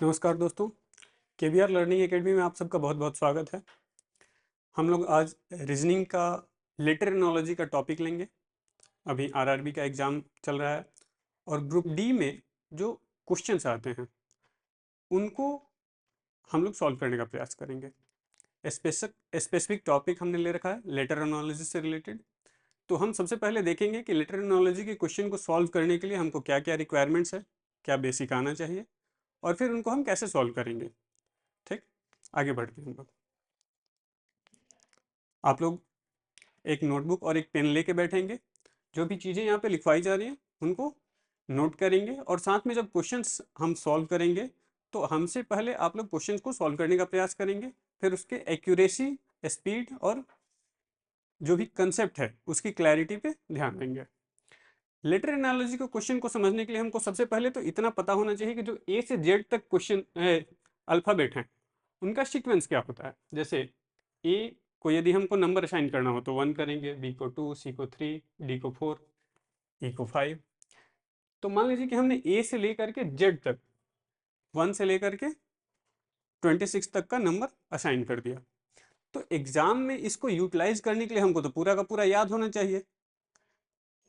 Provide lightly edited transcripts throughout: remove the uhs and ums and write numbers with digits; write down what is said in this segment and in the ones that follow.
नमस्कार दोस्तों, KVR learning academy में आप सबका बहुत बहुत स्वागत है। हम लोग आज रीजनिंग का लिटरेनोलॉजी का टॉपिक लेंगे। अभी आरआरबी का एग्ज़ाम चल रहा है और ग्रुप डी में जो क्वेश्चंस आते हैं उनको हम लोग सॉल्व करने का प्रयास करेंगे। स्पेसिफिक टॉपिक हमने ले रखा है लिटरेनोलॉजी से रिलेटेड। तो हम सबसे पहले देखेंगे कि लिटरेनोलॉजी के क्वेश्चन को सॉल्व करने के लिए हमको क्या क्या रिक्वायरमेंट्स है, क्या बेसिक आना चाहिए और फिर उनको हम कैसे सॉल्व करेंगे। ठीक, आगे बढ़ते हैं हम लोग। आप लोग एक नोटबुक और एक पेन लेके बैठेंगे, जो भी चीज़ें यहाँ पे लिखवाई जा रही हैं उनको नोट करेंगे और साथ में जब क्वेश्चंस हम सॉल्व करेंगे तो हमसे पहले आप लोग क्वेश्चंस को सॉल्व करने का प्रयास करेंगे, फिर उसके एक्यूरेसी, स्पीड और जो भी कंसेप्ट है उसकी क्लैरिटी पे ध्यान देंगे। लेटर एनालॉजी को क्वेश्चन को समझने के लिए हमको सबसे पहले तो इतना पता होना चाहिए कि जो ए से जेड तक क्वेश्चन अल्फ़ाबेट हैं उनका सीक्वेंस क्या होता है। जैसे ए को यदि हमको नंबर असाइन करना हो तो 1 करेंगे, बी को 2, सी को 3, डी को 4, ई को 5। तो मान लीजिए कि हमने ए से लेकर के जेड तक 1 से लेकर के 26 तक का नंबर असाइन कर दिया। तो एग्जाम में इसको यूटिलाइज करने के लिए हमको तो पूरा का पूरा याद होना चाहिए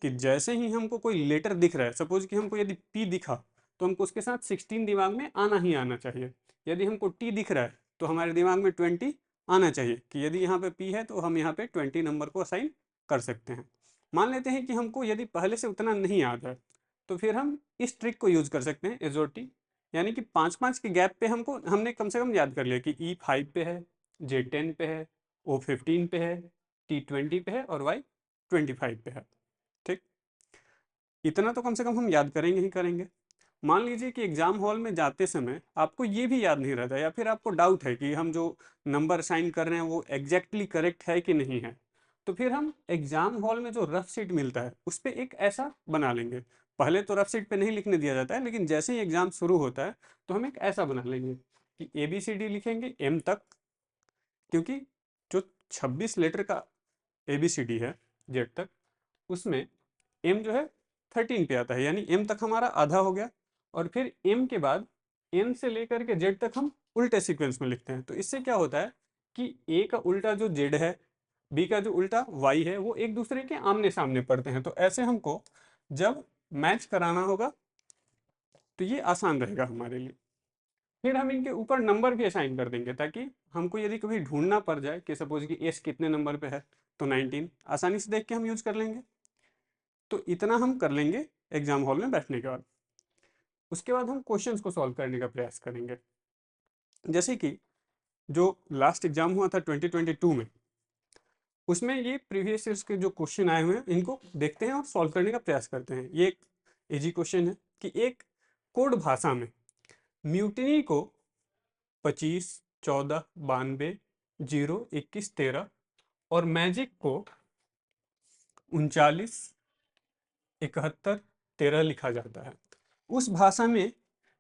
कि जैसे ही हमको कोई लेटर दिख रहा है, सपोज कि हमको यदि पी दिखा तो हमको उसके साथ 16 दिमाग में आना ही आना चाहिए। यदि हमको टी दिख रहा है तो हमारे दिमाग में 20 आना चाहिए कि यदि यहाँ पे पी है तो हम यहाँ पे 20 नंबर को असाइन कर सकते हैं। मान लेते हैं कि हमको यदि पहले से उतना नहीं याद है तो फिर हम इस ट्रिक को यूज कर सकते हैं, एजोर टी, यानी कि 5-5 के गैप पे हमने कम से कम याद कर लिया कि ई 5 पे है, जे 10 पे है, ओ 15 पे है, टी 20 पे है और वाई 25 पे है। ठीक, इतना तो कम से कम हम याद करेंगे ही करेंगे। मान लीजिए कि एग्जाम हॉल में जाते समय आपको ये भी याद नहीं रहता या फिर आपको डाउट है कि हम जो नंबर साइन कर रहे हैं वो एग्जैक्टली करेक्ट है कि नहीं है, तो फिर हम एग्जाम हॉल में जो रफ शीट मिलता है उस पर एक ऐसा बना लेंगे। पहले तो रफ शीट पे नहीं लिखने दिया जाता है, लेकिन जैसे ही एग्जाम शुरू होता है तो हम एक ऐसा बना लेंगे कि ABCD लिखेंगे एम तक, क्योंकि जो 26 लेटर का ABCD है जेड तक, उसमें एम जो है 13 पे आता है, यानी एम तक हमारा आधा हो गया। और फिर एम के बाद एन से लेकर के जेड तक हम उल्टे सीक्वेंस में लिखते हैं। तो इससे क्या होता है कि ए का उल्टा जो जेड है, बी का जो उल्टा वाई है, वो एक दूसरे के आमने सामने पड़ते हैं। तो ऐसे हमको जब मैच कराना होगा तो ये आसान रहेगा हमारे लिए। फिर हम इनके ऊपर नंबर भी असाइन कर देंगे ताकि हमको यदि कभी ढूंढना पड़ जाए कि सपोज कि एस कितने नंबर पे है तो 19 आसानी से देख के हम यूज कर लेंगे। तो इतना हम कर लेंगे एग्जाम हॉल में बैठने के बाद। उसके बाद हम क्वेश्चंस को सॉल्व करने का प्रयास करेंगे। जैसे कि जो लास्ट एग्जाम हुआ था 2022 में, उसमें ये प्रीवियस ईयर्स के जो क्वेश्चन आए हुए हैं इनको देखते हैं और सॉल्व करने का प्रयास करते हैं। ये एक इजी क्वेश्चन है कि एक कोड भाषा में म्यूटनी को 25, 14, 92, 0, 21, 13 और मैजिक को 39, 71, 13 लिखा जाता है। उस भाषा में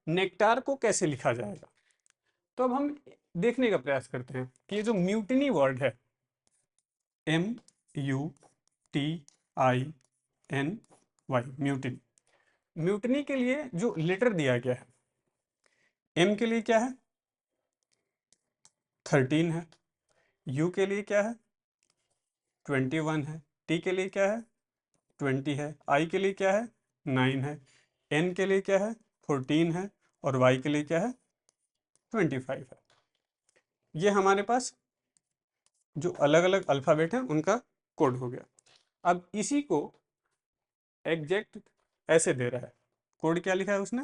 नेक्टार को कैसे लिखा जाएगा? तो अब हम देखने का प्रयास करते हैं कि ये जो म्यूटनी वर्ड है, MUTINY, म्यूटनी, म्यूटनी के लिए जो लेटर दिया गया है, एम के लिए क्या है 13 है, यू के लिए क्या है 21 है, टी के लिए क्या है 20 है, आई के लिए क्या है 9 है, एन के लिए क्या है 14 है और वाई के लिए क्या है 25 है। ये हमारे पास जो अलग अलग अल्फ़ाबेट हैं उनका कोड हो गया। अब इसी को एग्जैक्ट ऐसे दे रहा है, कोड क्या लिखा है उसने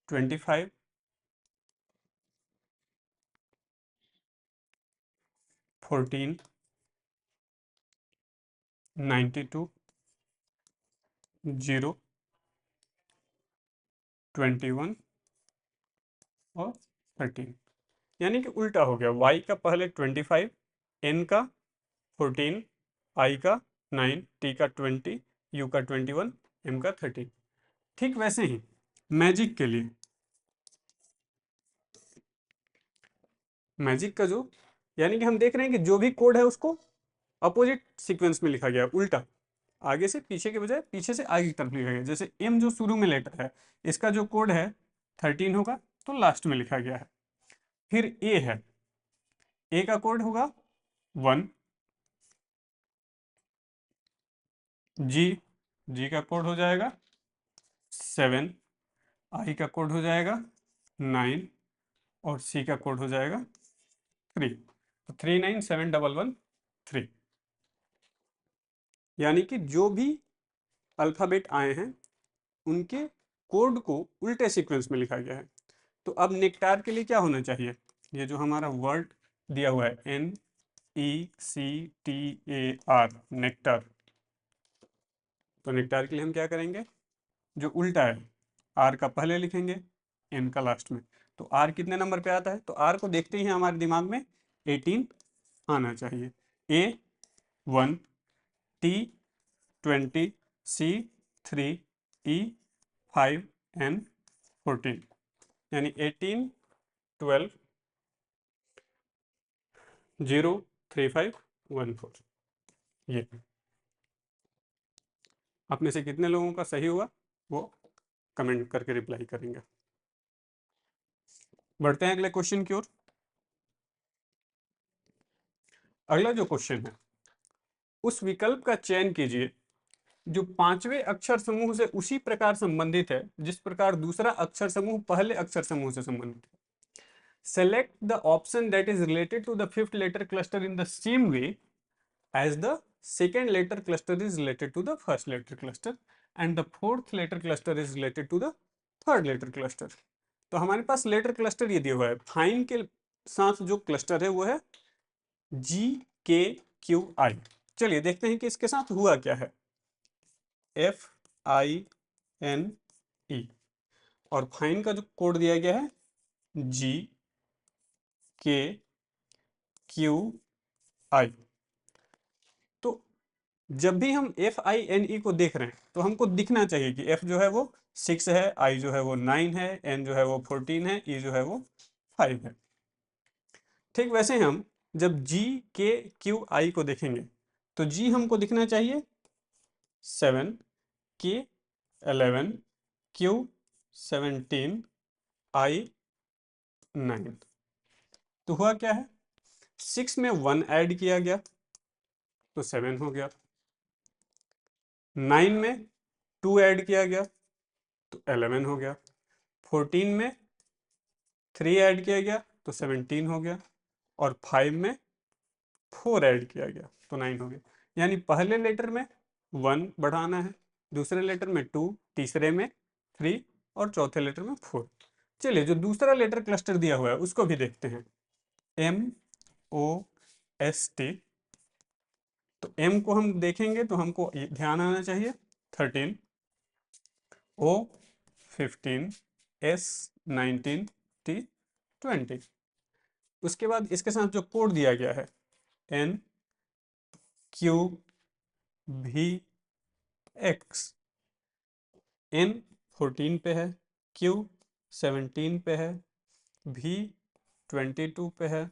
25, 14, 92, 0, 21 और 13, यानी कि उल्टा हो गया। y का पहले 25, n का 14, i का 9, t का 20, u का 21, m का 13। ठीक वैसे ही मैजिक के लिए, मैजिक का जो, यानी कि हम देख रहे हैं कि जो भी कोड है उसको अपोजिट सीक्वेंस में लिखा गया, उल्टा, आगे से पीछे के बजाय पीछे से आगे की तरफ लिखा गया। जैसे एम जो शुरू में लेटर है, इसका जो कोड है 13 होगा तो लास्ट में लिखा गया है। फिर ए है, ए का कोड होगा 1, जी, जी का कोड हो जाएगा 7, आई का कोड हो जाएगा 9 और सी का कोड हो जाएगा 3। तो 397113, यानी कि जो भी अल्फ़ाबेट आए हैं उनके कोड को उल्टे सीक्वेंस में लिखा गया है। तो अब नेक्टार के लिए क्या होना चाहिए, ये जो हमारा वर्ड दिया हुआ है NECTAR, नेक्टार, तो नेक्टार के लिए हम क्या करेंगे, जो उल्टा है आर का पहले लिखेंगे, एन का लास्ट में। तो आर कितने नंबर पे आता है, तो आर को देखते ही हमारे दिमाग में 18 आना चाहिए। ए 1, टी 20, सी 3, ई 5, एन 14, यानी 18 12 0 3 5 1 4। ये आप में से कितने लोगों का सही हुआ वो कमेंट करके रिप्लाई करेंगे। बढ़ते हैं अगले क्वेश्चन की ओर। अगला जो क्वेश्चन है, उस विकल्प का चयन कीजिए जो पांचवें अक्षर समूह से उसी प्रकार संबंधित है जिस प्रकार दूसरा अक्षर समूह पहले अक्षर समूह से संबंधित है। Select the option that is related to the fifth letter cluster in the same way as the second letter cluster is related to the first letter cluster and the fourth letter cluster is related to the third letter cluster। तो हमारे पास letter cluster ये दिया हुआ है, fine के साथ जो cluster है वो है GKQI। चलिए देखते हैं कि इसके साथ हुआ क्या है, FINE, और फाइन का जो कोड दिया गया है GKQI। तो जब भी हम FINE को देख रहे हैं तो हमको दिखना चाहिए कि F जो है वो 6 है, I जो है वो 9 है, N जो है वो 14 है, E जो है वो 5 है। ठीक वैसे हम जब GKQI को देखेंगे तो G हमको दिखना चाहिए 7, K 11, Q 17, I 9। तो हुआ क्या है, 6 में 1 ऐड किया गया तो 7 हो गया, 9 में 2 ऐड किया गया तो 11 हो गया, 14 में 3 ऐड किया गया तो 17 हो गया, और 5 में 4 ऐड किया गया तो 9 हो गया। यानी पहले लेटर में 1 बढ़ाना है, दूसरे लेटर में 2, तीसरे में 3 और चौथे लेटर में 4। चलिए जो दूसरा लेटर क्लस्टर दिया हुआ है उसको भी देखते हैं, MOST। तो M को हम देखेंगे तो हमको ध्यान आना चाहिए 13, O 15, S 19, T 20। उसके बाद इसके साथ जो कोड दिया गया है NQVX, N 14 पे है, Q 17 पे है, V 22 पे है,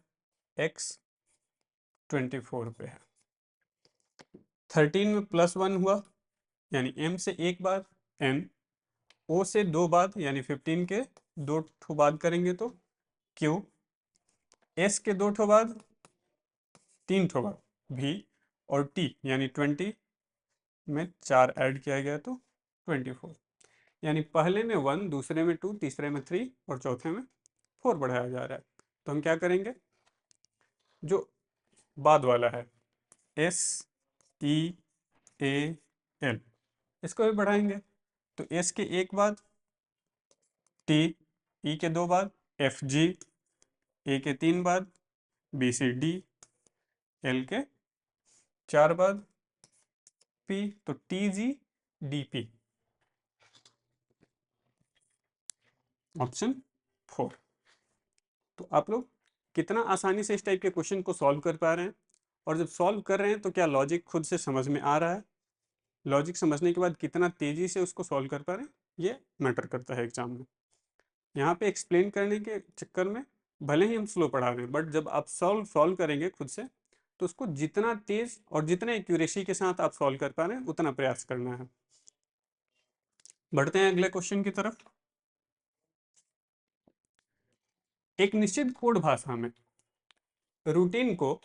X 24 पे है। 13 में +1 हुआ यानी M से एक बार N, O से 2 बार यानी 15 के 2 ठो बाद करेंगे तो Q, S के 2 ठो बाद 3 ठो बाद V, और T यानी 20 में 4 ऐड किया गया तो 24। यानी पहले में 1, दूसरे में 2, तीसरे में 3 और चौथे में 4 बढ़ाया जा रहा है। तो हम क्या करेंगे, जो बाद वाला है SEAL, इसको भी बढ़ाएंगे। तो S के एक बाद T, E के 2 बाद FG, A के 3 बाद BCD, L के 4 बाद P, तो TGDP, ऑप्शन 4। तो आप लोग कितना आसानी से इस टाइप के क्वेश्चन को सॉल्व कर पा रहे हैं, और जब सॉल्व कर रहे हैं तो क्या लॉजिक खुद से समझ में आ रहा है, लॉजिक समझने के बाद कितना तेजी से उसको सॉल्व कर पा रहे हैं, ये मैटर करता है एग्जाम में। यहाँ पे एक्सप्लेन करने के चक्कर में भले ही हम स्लो पढ़ा रहे हैं, बट जब आप सॉल्व करेंगे खुद से तो उसको जितना तेज और जितने एक्यूरेसी के साथ आप सॉल्व कर पा रहे हैं उतना प्रयास करना है। बढ़ते हैं अगले क्वेश्चन की तरफ। एक निश्चित कोड भाषा में रूटीन को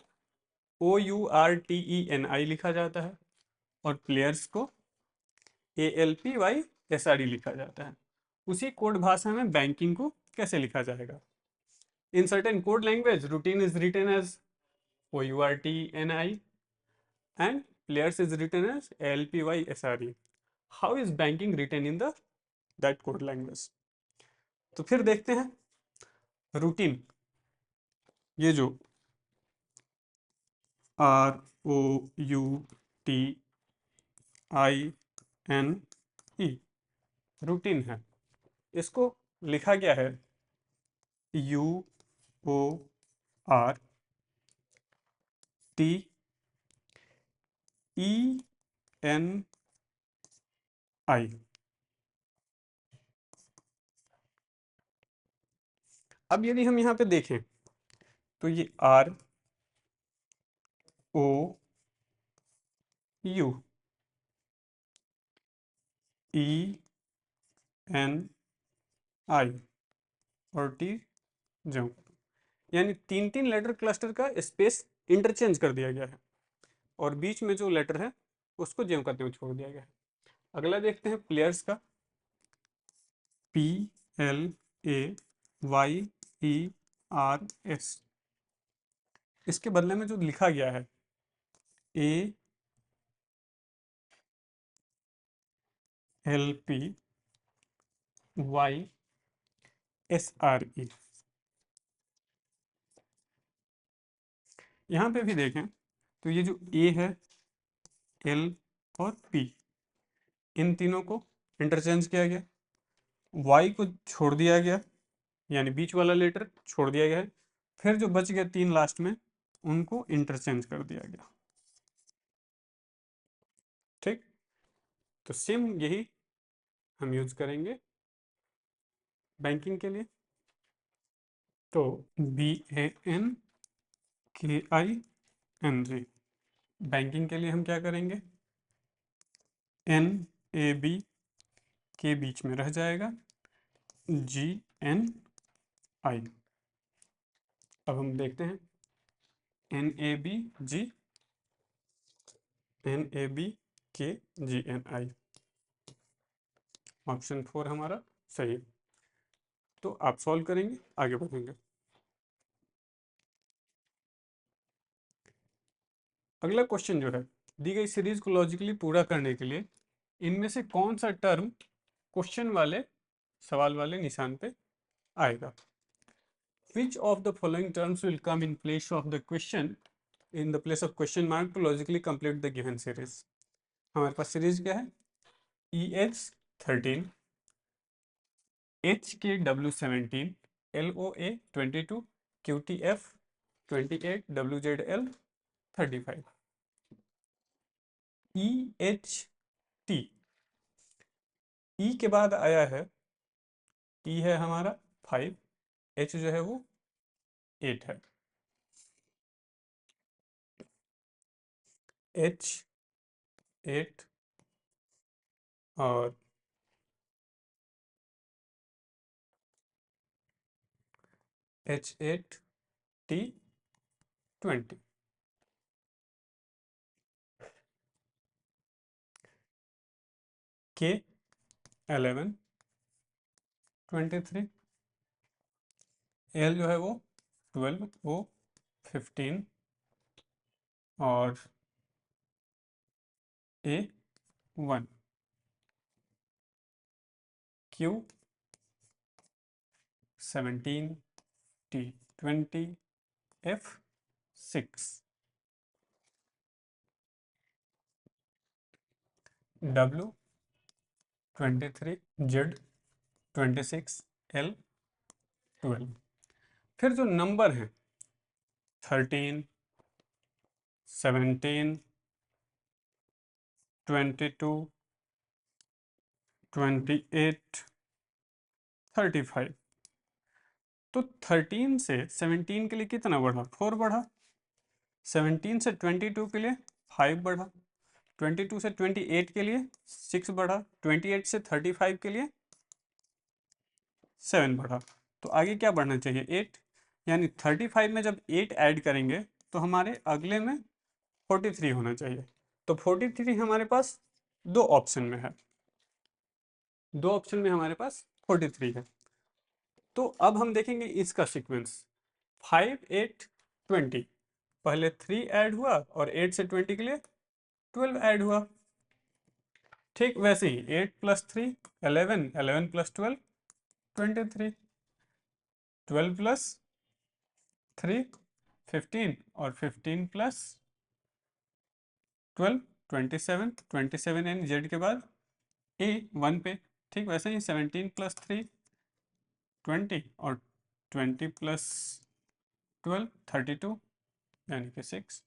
OURTENI लिखा जाता है और प्लेयर्स को ALPYSRE लिखा जाता है। उसी कोड भाषा में बैंकिंग को कैसे लिखा जाएगा? In certain code language routine is written as OURTENI and players is written as ALPYSRE. How is banking written in the that code language? तो फिर देखते हैं रूटीन, ये जो ROUTINE रूटीन है, इसको लिखा गया है UORTENI। अब यदि हम यहाँ पे देखें तो ये ROUENI और T जंप, यानी तीन तीन लेटर क्लस्टर का स्पेस इंटरचेंज कर दिया गया है और बीच में जो लेटर है उसको जेम करते हुए छोड़ दिया गया है। अगला देखते हैं प्लेयर्स का, PLAYERS। इसके बदले में जो लिखा गया है ALPYSRE। यहाँ पे भी देखें तो ये जो A है, L और P, इन तीनों को इंटरचेंज किया गया, Y को छोड़ दिया गया, यानी बीच वाला लेटर छोड़ दिया गया है, फिर जो बच गया तीन लास्ट में उनको इंटरचेंज कर दिया गया। ठीक, तो सेम यही हम यूज करेंगे बैंकिंग के लिए। तो BANKING, बैंकिंग के लिए हम क्या करेंगे, NAB के बीच में रह जाएगा GNI। अब हम देखते हैं NAB के GNI, ऑप्शन 4 हमारा सही है। तो आप सॉल्व करेंगे, आगे बढ़ेंगे। अगला क्वेश्चन जो है, दी गई सीरीज को लॉजिकली पूरा करने के लिए इनमें से कौन सा टर्म क्वेश्चन वाले सवाल वाले निशान पे आएगा? Which of the following terms will come in place of the question in the place of question mark to logically complete the given series? हमारे पास सीरीज क्या है, EH13, HKW17, LOA 22, QTF 28, WZL 35। EHT, E के बाद आया है, E है हमारा 5, H जो है वो 8 है, H8 और H8T20। K11 23, L जो है वो 12, O 15 और A1, Q 17, T20, F6, W 23, Z 26, L 12। फिर जो नंबर हैं 13, 17, 22, 28, 35, तो 13 से 17 के लिए कितना बढ़ा, 4 बढ़ा, 17 से 22 के लिए 5 बढ़ा, 22 से 28 के लिए 6 बढ़ा, 28 से 35 के लिए 7 बढ़ा। तो आगे क्या बढ़ना चाहिए, 8, यानी 35 में जब 8 ऐड करेंगे तो हमारे अगले में 43 होना चाहिए। तो 43 हमारे पास दो ऑप्शन में है, दो ऑप्शन में हमारे पास 43 है। तो अब हम देखेंगे इसका सीक्वेंस। 5 8 20, पहले 3 ऐड हुआ और 8 से 20 के लिए 12 ऐड हुआ। ठीक वैसे ही 8 प्लस 3 11, 11 प्लस 12 23, 12 प्लस 3 15 और 15 प्लस 12 27, 27 यानी जेड के बाद ए 1 पे। ठीक वैसे ही 17 प्लस 3 20 और 20 प्लस 12 32 यानी कि 6,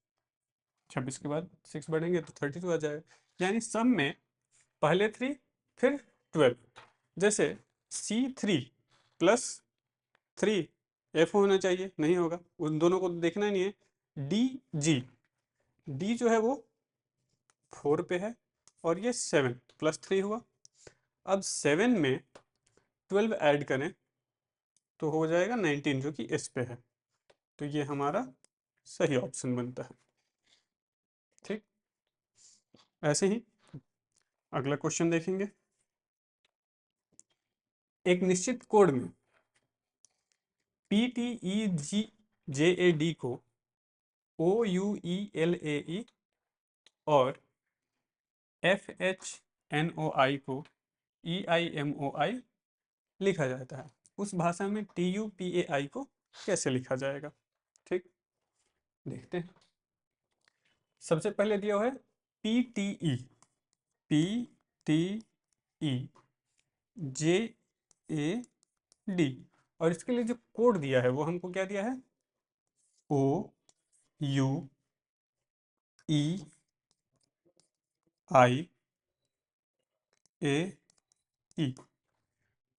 26 के बाद 6 बढ़ेंगे तो 32 आ जाएगा। यानी सब में पहले 3 फिर 12। जैसे C3 प्लस 3 F होना चाहिए, नहीं होगा, उन दोनों को देखना नहीं है। डी जो है वो 4 पे है और ये 7 प्लस 3 हुआ। अब 7 में 12 ऐड करें तो हो जाएगा 19 जो कि इस पे है। तो ये हमारा सही ऑप्शन बनता है। ठीक, ऐसे ही अगला क्वेश्चन देखेंगे। एक निश्चित कोड में PTEGJAD को OUELAE और FHNOI को EIMOI लिखा जाता है। उस भाषा में TUPAI को कैसे लिखा जाएगा? ठीक, देखते हैं। सबसे पहले दिया हुआ है PTE JAD और इसके लिए जो कोड दिया है वो हमको क्या दिया है? OUEIAE।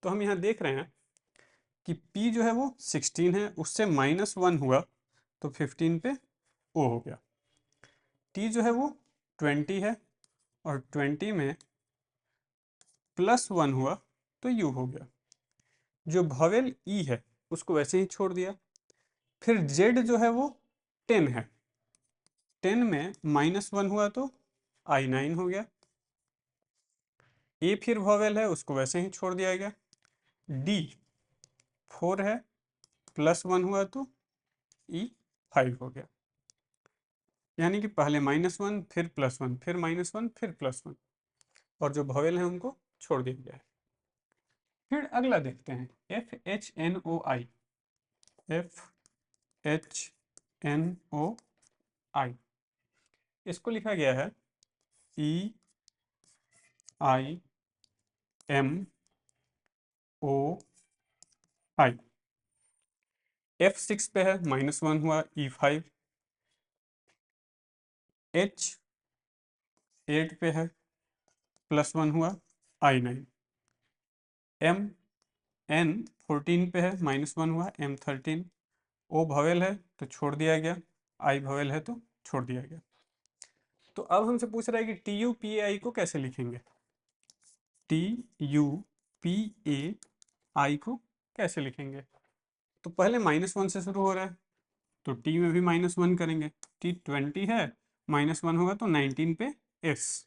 तो हम यहाँ देख रहे हैं कि P जो है वो 16 है, उससे -1 हुआ तो 15 पे O हो गया। T जो है वो 20 है और 20 में +1 हुआ तो U हो गया। जो भवेल E है उसको वैसे ही छोड़ दिया। फिर Z जो है वो 10 है, 10 में -1 हुआ तो I9 हो गया। A फिर भवेल है, उसको वैसे ही छोड़ दिया गया। D 4 है, +1 हुआ तो E5 हो गया। यानी कि पहले -1 फिर +1 फिर -1 फिर +1 और जो भवेल है उनको छोड़ दिया गया है। फिर अगला देखते हैं FHNOI। FHNOI इसको लिखा गया है EIMOI। F6 पे है, -1 हुआ E5। H8 पे है, +1 हुआ I9। MN14 पे है, -1 हुआ M13। O भवेल है तो छोड़ दिया गया, I भवेल है तो छोड़ दिया गया। तो अब हमसे पूछ रहा है कि TUPAI को कैसे लिखेंगे? TUPAI को कैसे लिखेंगे? तो पहले -1 से शुरू हो रहा है तो T में भी -1 करेंगे। T 20 है, -1 होगा तो 19 पे S।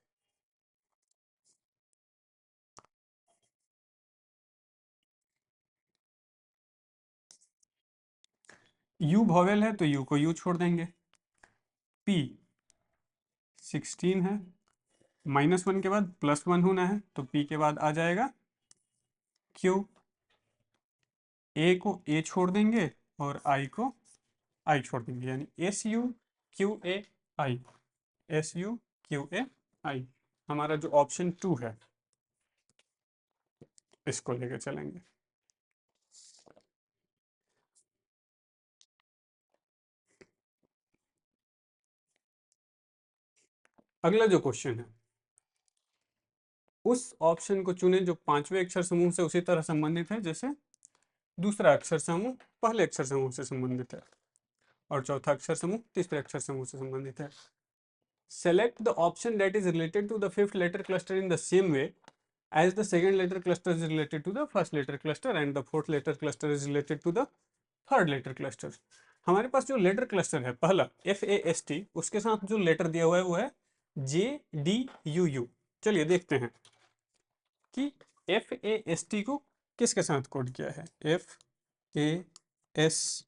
U भवेल है तो U को U छोड़ देंगे। P 16 है, -1 के बाद +1 होना है तो P के बाद आ जाएगा Q। A को A छोड़ देंगे और I को I छोड़ देंगे, यानी SUQAI। SUQAI हमारा जो ऑप्शन 2 है इसको लेके चलेंगे। अगला जो क्वेश्चन है उस ऑप्शन को चुने जो पांचवें अक्षर समूह से उसी तरह संबंधित है जैसे दूसरा अक्षर समूह पहले अक्षर समूह से संबंधित है और चौथा अक्षर समूह तीसरे अक्षर समूह से संबंधित है। Select the option that is related to the fifth letter cluster in the same way as the second letter cluster is related to the first letter cluster and the fourth letter cluster is related to the third letter cluster. हमारे पास जो letter cluster है पहला FAST, उसके साथ जो letter दिया हुआ है वो है JDUU। चलिए देखते हैं कि FAST को किसके साथ कोड किया है। FAST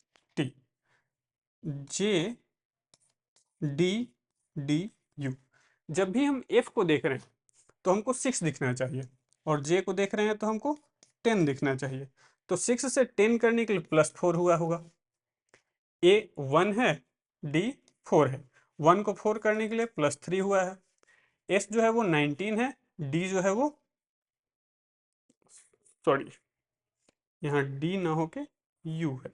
JDDU। जब भी हम F को देख रहे हैं तो हमको 6 दिखना चाहिए, और J को देख रहे हैं तो हमको 10 दिखना चाहिए। तो 6 से 10 करने के लिए +4 हुआ होगा। A 1 है, D 4 है, 1 को 4 करने के लिए +3 हुआ है। S जो है वो 19 है, D जो है वो, सॉरी यहाँ D ना होके U है।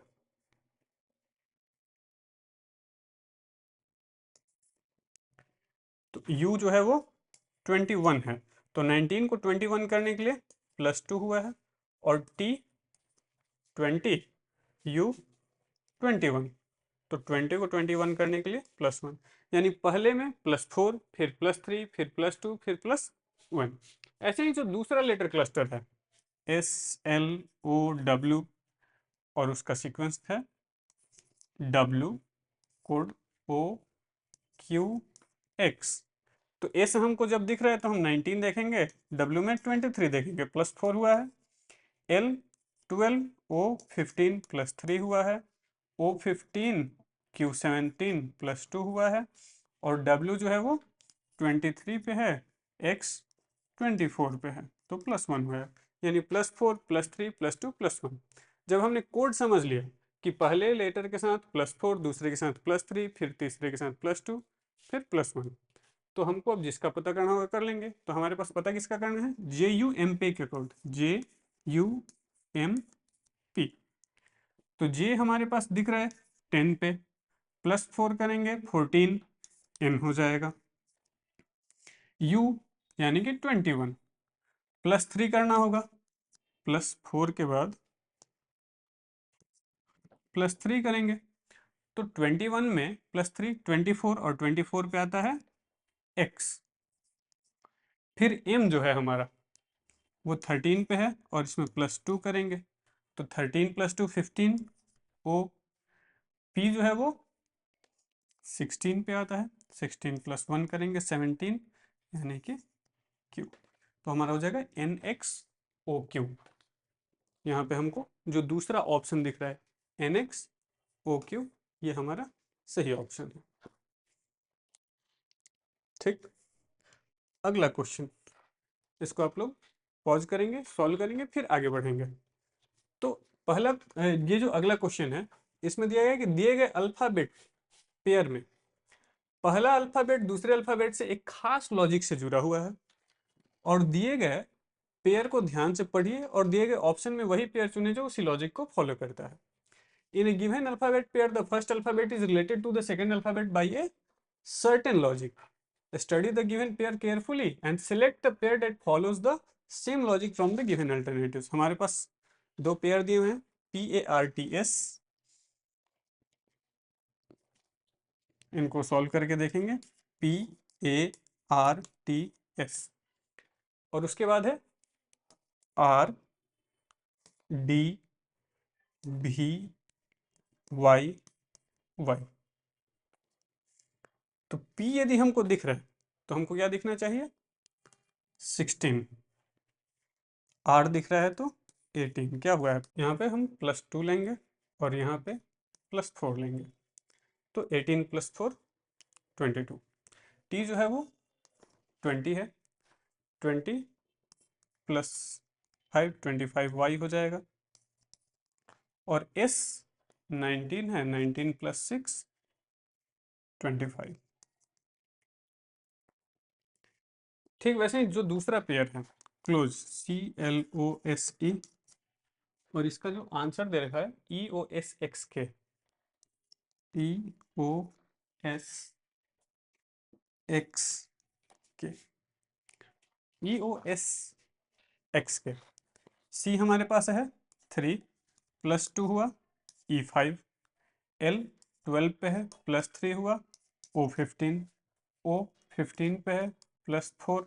तो U जो है वो 21 है, तो 19 को 21 करने के लिए +2 हुआ है, और T 20, U 21, तो 20 को 21 करने के लिए +1, यानी पहले में +4, फिर +3, फिर +2, फिर +1। ऐसे ही जो दूसरा लेटर क्लस्टर है SLOW, और उसका सीक्वेंस है W कोड OQX। तो S हमको जब दिख रहा है तो हम 19 देखेंगे, W में 23 देखेंगे, +4 हुआ है। L 12, O 15 +3 हुआ है, O 15 Q 17 +2 हुआ है, और W जो है वो 23 पे है, X 24 पे है, तो +1 हुआ है, यानी +4 +3 +2 +1। जब हमने कोड समझ लिया कि पहले लेटर के साथ +4, दूसरे के साथ +3, फिर तीसरे के साथ +2, फिर +1, तो हमको अब जिसका पता करना होगा कर लेंगे। तो हमारे पास पता किसका करना है, JUMP के कोड, JUMP। तो J हमारे पास दिख रहा है 10 पे, +4 करेंगे 14, N हो जाएगा। U यानी कि 21, +3 करना होगा, +4 के बाद +3 करेंगे, तो 21 में +3 24, और 24 पे आता है X। फिर M जो है हमारा वो 13 पे है, और इसमें +2 करेंगे, तो 13 + 2 15, O P जो है वो 16 पे आता है, 16 + 1 करेंगे 17, यानी कि Q। तो हमारा हो जाएगा NXOQ। यहाँ पे हमको जो दूसरा ऑप्शन दिख रहा है NXOQ, ये हमारा सही ऑप्शन है। ठीक, अगला क्वेश्चन, इसको आप लोग पॉज करेंगे, सॉल्व करेंगे, फिर आगे बढ़ेंगे। तो पहला ये जो अगला क्वेश्चन है, इसमें दिया गया कि दिए गए अल्फाबेट पेयर में पहला अल्फाबेट दूसरे अल्फाबेट से एक खास लॉजिक से जुड़ा हुआ है, और दिए गए पेयर को ध्यान से पढ़िए, और दिए गए ऑप्शन में वही पेयर चुने जो उसी लॉजिक को फॉलो करता है। In a given alphabet pair the first alphabet is related to the second alphabet by a certain logic. Study the given pair carefully and select the pair that follows the same logic from the given alternatives। हमारे पास दो pair दिए हुए हैं PARTS, इनको solve करके देखेंगे, PARTS, और उसके बाद है RDVY। तो P यदि हमको दिख रहा है तो हमको क्या दिखना चाहिए, 16, R दिख रहा है तो 18। क्या हुआ है, यहाँ पे हम +2 लेंगे, और यहाँ पे +4 लेंगे, तो 18 + 4 22। T जो है वो 20 है, 20 + 5 25 Y हो जाएगा, और S 19 है, 19 + 6 25। ठीक वैसे ही जो दूसरा पेयर है क्लोज CLOSE, और इसका जो आंसर दे रखा है EOSXK, EOSXK, EOSXK। C हमारे पास है 3, +2 हुआ, E5, L 12 पे है, +3 हुआ, O15, O15 पे है, +4,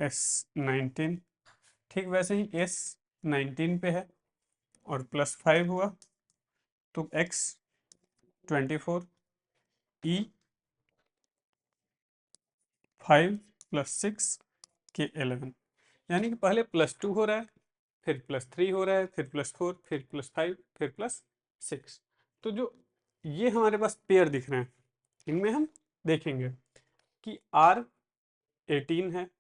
S19। ठीक वैसे ही S 19 पे है, और +5 हुआ, तो x 24 e 5 + 6 के 11, यानी कि पहले +2 हो रहा है, फिर +3 हो रहा है, फिर +4, फिर +5, फिर +6। तो जो ये हमारे पास पेयर दिख रहे हैं, इनमें हम देखेंगे कि R 18 है,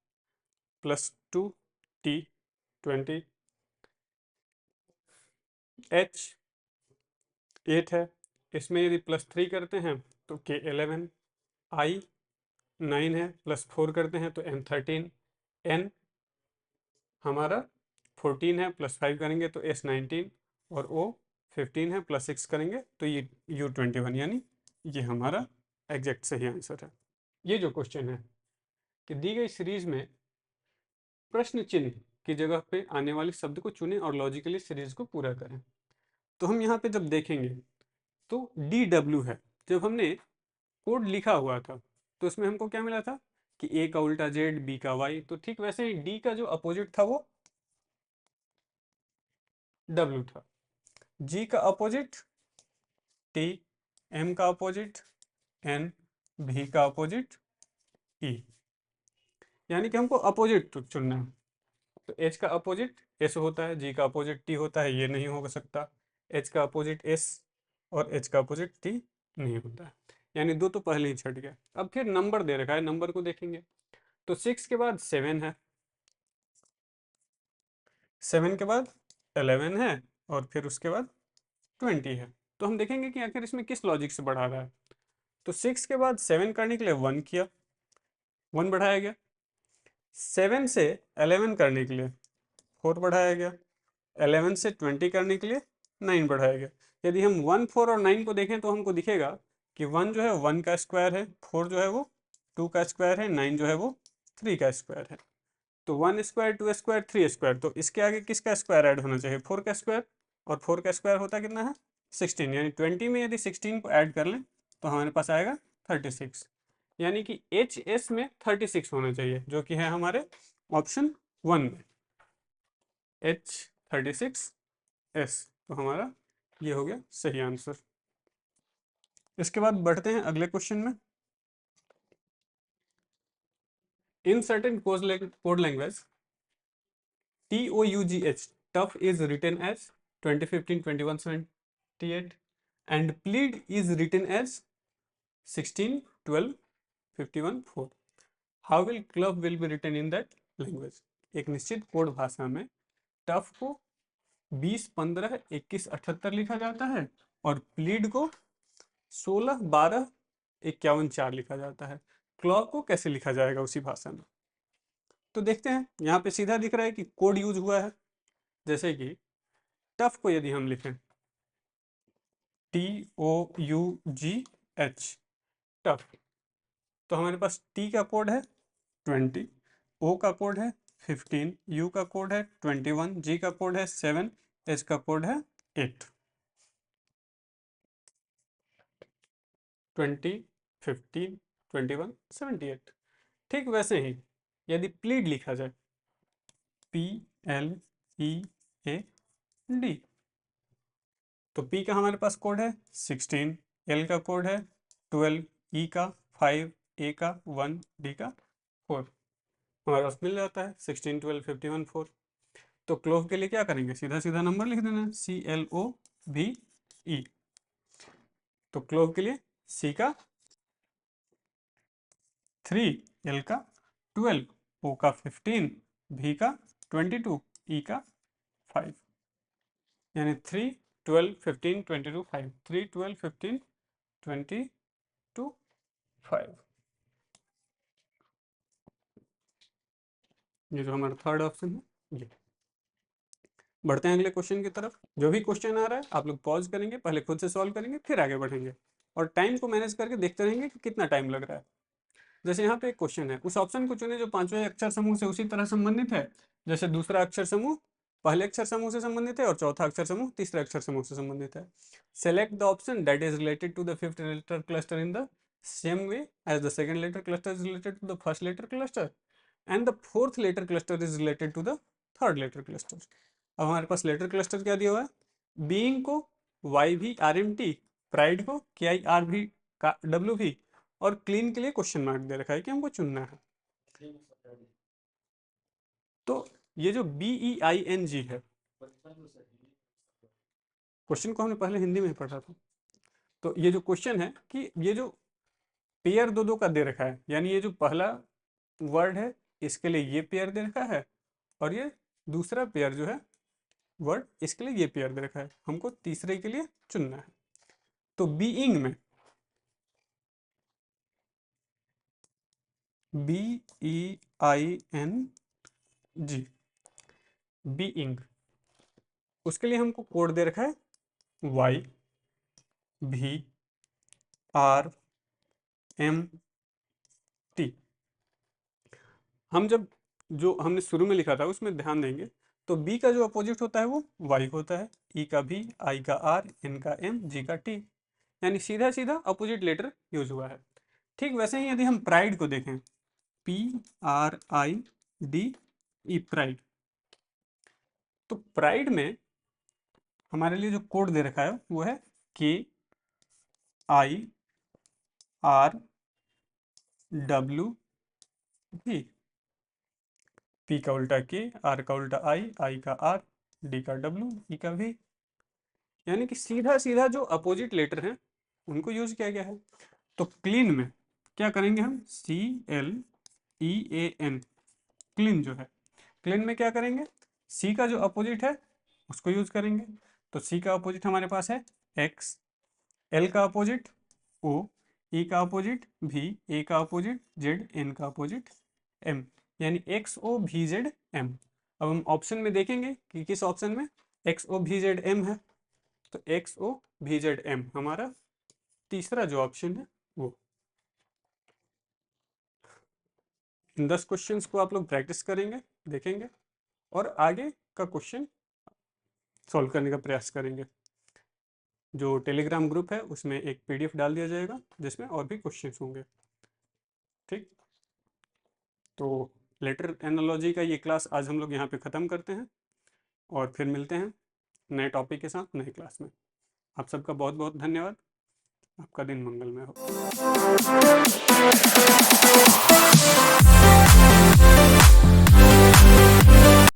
+2 T 20, H 8 है, इसमें यदि +3 करते हैं तो K 11, I 9 है, +4 करते हैं तो M 13, N हमारा 14 है, +5 करेंगे तो S 19, और O 15 है, +6 करेंगे तो ये U 21, यानी ये हमारा एग्जैक्ट सही आंसर है। ये जो क्वेश्चन है कि दी गई सीरीज में प्रश्न चिन्ह की जगह पे आने वाले शब्द को चुनें और लॉजिकली सीरीज को पूरा करें। तो हम यहाँ पे जब देखेंगे तो DW है, जब हमने कोड लिखा हुआ था तो उसमें हमको क्या मिला था कि A का उल्टा Z, B का Y, तो ठीक वैसे ही D का जो अपोजिट था वो W था, G का अपोजिट T, M का अपोजिट N, V का अपोजिट E, यानी कि हमको अपोजिट चुनना है। तो H का अपोजिट S होता है, G का अपोजिट T होता है, ये नहीं हो सकता। H का अपोजिट S और H का अपोजिट T नहीं होता है, यानी दो तो पहले ही छट गया। अब फिर नंबर दे रखा है, नंबर को देखेंगे तो 6 के बाद 7 है, 7 के बाद 11 है, और फिर उसके बाद 20 है। तो हम देखेंगे कि आखिर इसमें किस लॉजिक से बढ़ा रहा है। तो 6 के बाद 7 करने के लिए 1 किया, 1 बढ़ाया गया, 7 से 11 करने के लिए 4 बढ़ाया गया, 11 से 20 करने के लिए 9 बढ़ाया गया। यदि हम 1, 4 और 9 को देखें तो हमको दिखेगा कि 1 जो है 1 का स्क्वायर है, 4 जो है वो 2 का स्क्वायर है, 9 जो है वो 3 का स्क्वायर है। तो 1 स्क्वायर, 2 स्क्वायर, 3 स्क्वायर, तो इसके आगे किसका स्क्वायर ऐड होना चाहिए? 4 का स्क्वायर, और 4 का स्क्वायर होता कितना है? 16, यानी 20 में यदि 16 को ऐड कर लें तो हमारे पास आएगा 36, यानी कि HS में 36 होना चाहिए, जो कि है हमारे ऑप्शन 1 में H36S। तो हमारा ये हो गया सही आंसर। इसके बाद बढ़ते हैं अगले क्वेश्चन में। इन certain code language TOUGH, tough is written as 2015 2178, and plead is written as 16 12 51 4. How will club will be written in that language? एक निश्चित कोड भाषा में टफ को 20 15 21 78 लिखा जाता है, और प्लीड को 16 12 51 4 लिखा जाता है। क्लॉक को कैसे लिखा जाएगा उसी भाषा में? तो देखते हैं, यहाँ पे सीधा दिख रहा है कि कोड यूज हुआ है। जैसे कि टफ को यदि हम लिखें TOUGH, टफ, तो हमारे पास T का कोड है 20, O का कोड है 15, U का कोड है 21, G का कोड है 7, H का कोड है 8। 20 15 21 78। ठीक वैसे ही यदि प्लीड लिखा जाए PLEAD, तो P का हमारे पास कोड है 16, L का कोड है 12, E का 5, A का 1, D का 4, हमारे पास मिल जाता है 16 12 51 4। तो क्लोव के लिए क्या करेंगे? सीधा सीधा नंबर लिख देना, CLOVE। तो क्लोव के लिए C का 3, L का 12, O का 15, V का 22, E का 5, यानी 3 12 15 22 5, 3 12 15 22 5। ये जो हमारा थर्ड ऑप्शन है ये। बढ़ते हैं अगले क्वेश्चन की तरफ। जो भी क्वेश्चन आ रहा है आप लोग पॉज करेंगे, पहले खुद से सॉल्व करेंगे, फिर आगे बढ़ेंगे, और टाइम को मैनेज करके देखते रहेंगे कि कितना टाइम लग रहा है। जैसे यहाँ पे एक क्वेश्चन है, उस ऑप्शन को चुने जो पांचवें अक्षर समूह से उसी तरह संबंधित है जैसे दूसरा अक्षर समूह पहले अक्षर समूह से संबंधित है, और चौथा अक्षर समूह तीसरे अक्षर समूह से संबंधित है। Select the option that is related to the fifth letter cluster in the same way as the second letter cluster is related to the first letter cluster, and the fourth letter cluster is related to the third letter cluster. अब हमारे पास letter cluster क्या दिया हुआ है? Being को Y भी R M T, pride को के आई आर भी डब्ल्यू भी, और क्लीन के लिए क्वेश्चन मार्क दे रखा है कि हमको चुनना है। तो ये जो B E I N G है, क्वेश्चन को हमने पहले हिंदी में ही पढ़ा था। तो ये जो क्वेश्चन है कि ये जो पेयर दो दो का दे रखा है, यानी ये जो पहला वर्ड है इसके लिए ये पेयर दे रखा है, और ये दूसरा पेयर जो है वर्ड इसके लिए ये पेयर दे रखा है, हमको तीसरे के लिए चुनना है। तो बीइंग में BEING, बीइंग, उसके लिए हमको कोड दे रखा है YVRMT। हम जब जो हमने शुरू में लिखा था उसमें ध्यान देंगे तो बी का जो अपोजिट होता है वो वाई होता है, ई का भी, आई का आर, एन का एम, जी का टी, यानी सीधा सीधा अपोजिट लेटर यूज हुआ है। ठीक वैसे ही यदि हम प्राइड को देखें, PRIDE, प्राइड, तो प्राइड में हमारे लिए जो कोड दे रखा है वो है KIRW, पी का उल्टा के, आर का उल्टा आई का आर, डी का डब्ल्यू, ई का वी, यानी कि सीधा सीधा जो अपोजिट लेटर हैं उनको यूज किया गया है। तो क्लीन में क्या करेंगे हम, CLEAN, क्लीन जो है, क्लीन में क्या करेंगे, सी का जो अपोजिट है उसको यूज करेंगे। तो सी का अपोजिट हमारे पास है एक्स, एल का अपोजिट ओ, ई का अपोजिट भी, ए का अपोजिट जेड, एन का अपोजिट एम, यानी एक्स ओ भी जेड एम। अब हम ऑप्शन में देखेंगे कि किस ऑप्शन में एक्स ओ भी जेड एम है, तो एक्स ओ भी जेड एम हमारा तीसरा जो ऑप्शन है वो। इन 10 क्वेश्चंस को आप लोग प्रैक्टिस करेंगे, देखेंगे, और आगे का क्वेश्चन सॉल्व करने का प्रयास करेंगे। जो टेलीग्राम ग्रुप है उसमें एक PDF डाल दिया जाएगा जिसमें और भी क्वेश्चंस होंगे। ठीक, तो लेटर एनालॉजी का ये क्लास आज हम लोग यहाँ पे ख़त्म करते हैं और फिर मिलते हैं नए टॉपिक के साथ नए क्लास में। आप सबका बहुत बहुत धन्यवाद। आपका दिन मंगलमय हो।